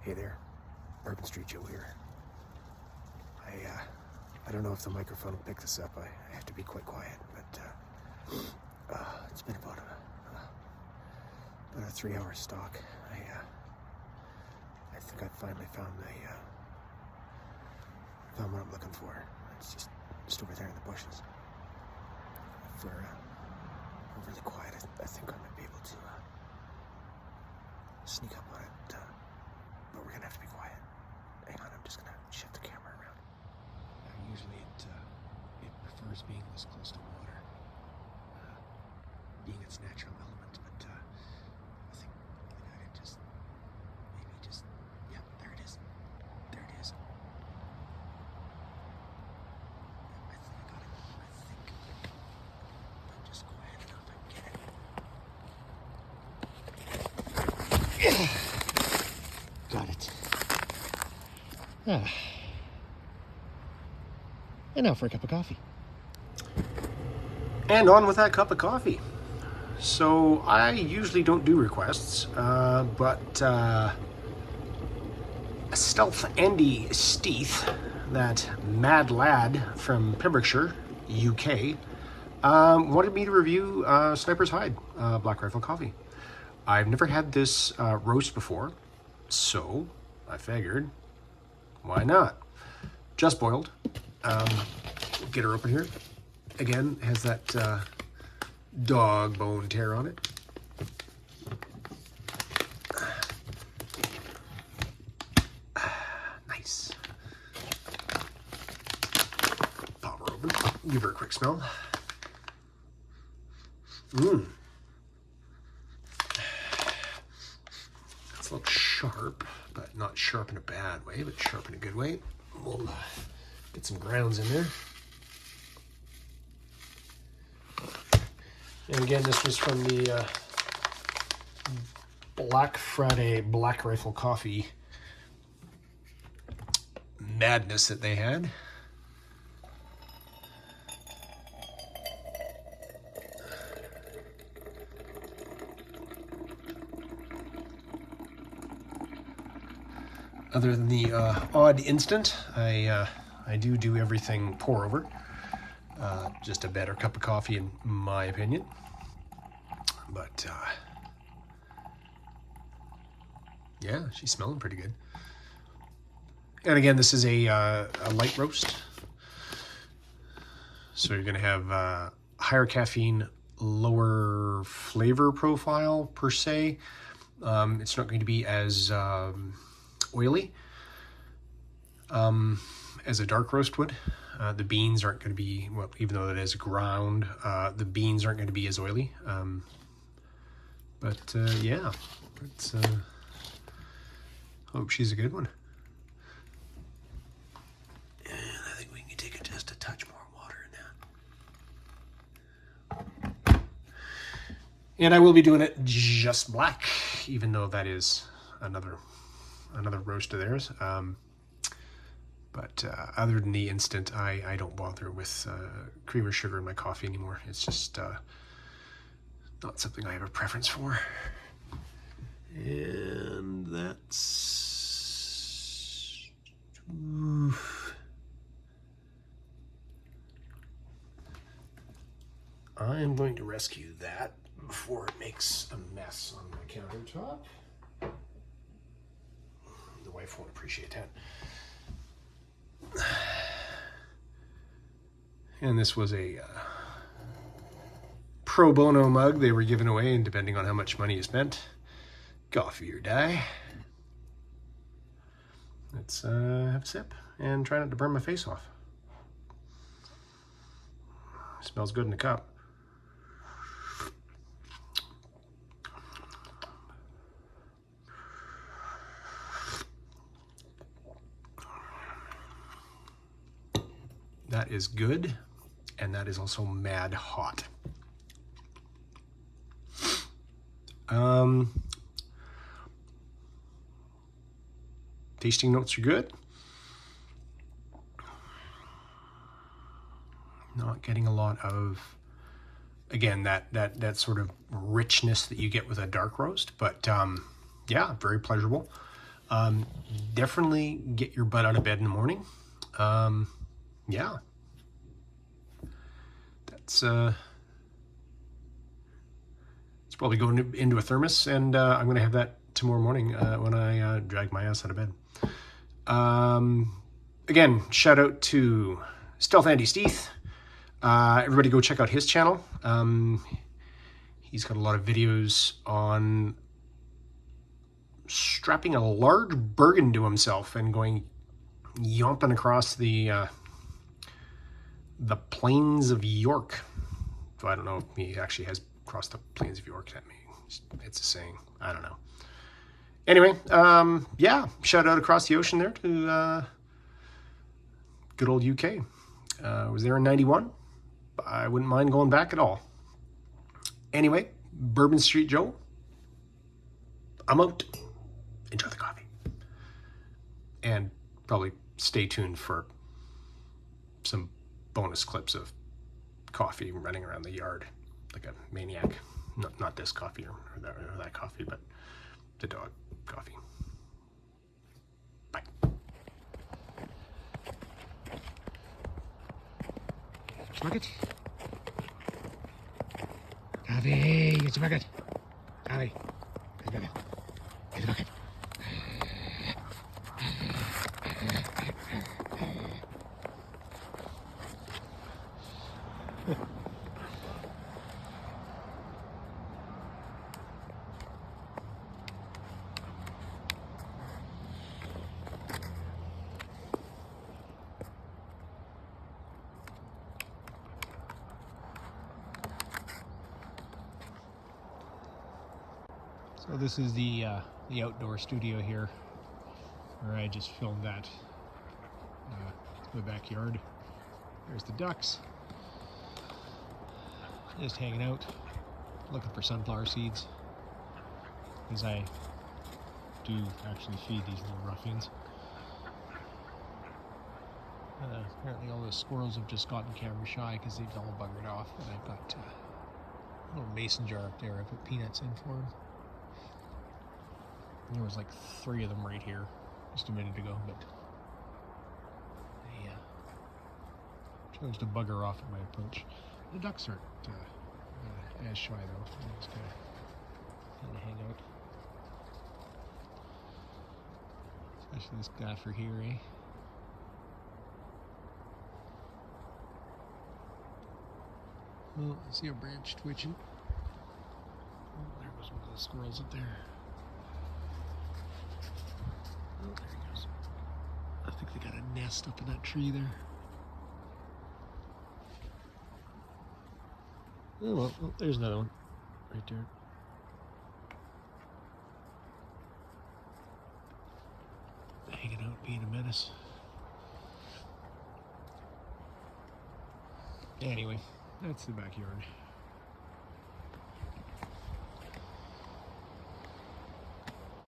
Hey there, Urban Street Joe here. I don't know if the microphone will pick this up. I have to be quite quiet, but it's been about a 3-hour stalk. I think I finally found what I'm looking for. It's just over there in the bushes. If we're really quiet, I think I might be able to sneak up on it, but we're gonna have to be quiet. Hang on, I'm just gonna shift the camera around. Usually it prefers being this close to water, being its natural element, but I think it just, yeah, there it is. There it is. I think I got it. If I'm just quiet enough, I can get it. Got it. And now for a cup of coffee. And on with that cup of coffee. So I usually don't do requests, but Stealth Andy Steeth, that mad lad from Pembrokeshire, UK, wanted me to review Sniper's Hide Black Rifle Coffee. I've never had this roast before, so I figured, why not? Just boiled. Get her open here. Again, has that dog bone tear on it. Nice. Pop her open. Give her a quick smell. It's a little sharp, but not sharp in a bad way, but sharp in a good way. We'll get some grounds in there. And again, this was from the Black Friday Black Rifle Coffee madness that they had. Other than the odd instant, I do everything pour over. Just a better cup of coffee, in my opinion. But yeah, she's smelling pretty good. And again, this is a light roast, so you're going to have higher caffeine, lower flavor profile per se. It's not going to be as oily as a dark roast would. The beans aren't going to be, well, even though it is ground, the beans aren't going to be as oily. But yeah, let's hope she's a good one. And I think we can take it just a touch more water in that. And I will be doing it just black, even though that is another roast of theirs. But other than the instant, I don't bother with cream or sugar in my coffee anymore. It's just not something I have a preference for. And that's... I am going to rescue that before it makes a mess on my countertop. The wife won't appreciate that. And this was a pro bono mug they were giving away, and depending on how much money you spent, coffee or die. Let's have a sip and try not to burn my face off. Smells good in the cup. That is good, and that is also mad hot. Tasting notes are good. Not getting a lot of, again, that sort of richness that you get with a dark roast, but yeah, very pleasurable. Definitely get your butt out of bed in the morning. Yeah, that's it's probably going into a thermos, and I'm going to have that tomorrow morning when I drag my ass out of bed. Again, shout out to Stealth Andy Steeth. Everybody go check out his channel. He's got a lot of videos on strapping a large Bergen to himself and going yomping across the plains of York. So I don't know if he actually has crossed the plains of York. That means it's a saying. I don't know. Anyway, yeah, shout out across the ocean there to good old UK. I was there in 91. I wouldn't mind going back at all. Anyway, Bourbon Street Joe, I'm out. Enjoy the coffee. And probably stay tuned for some bonus clips of coffee running around the yard like a maniac. Not this coffee or that coffee, but the dog coffee. Bye. Bucket. Coffee, get your bucket. Coffee, get your bucket. Get your bucket. So this is the outdoor studio here, where I just filmed that. The backyard. There's the ducks. Just hanging out, looking for sunflower seeds, because I do actually feed these little ruffians. Apparently all the squirrels have just gotten camera shy because they've all buggered off, and I've got a little mason jar up there I put peanuts in for them. There was like 3 of them right here just a minute ago, but they chose to bugger off at my approach. The ducks aren't as shy though. They just kind of hang out. Especially this gaffer here, eh? Oh, I see a branch twitching. Oh, there goes one of the squirrels up there. Oh, there he goes. I think they got a nest up in that tree there. Oh well, oh, there's another one right there. Hanging out, being a menace. Anyway, that's the backyard.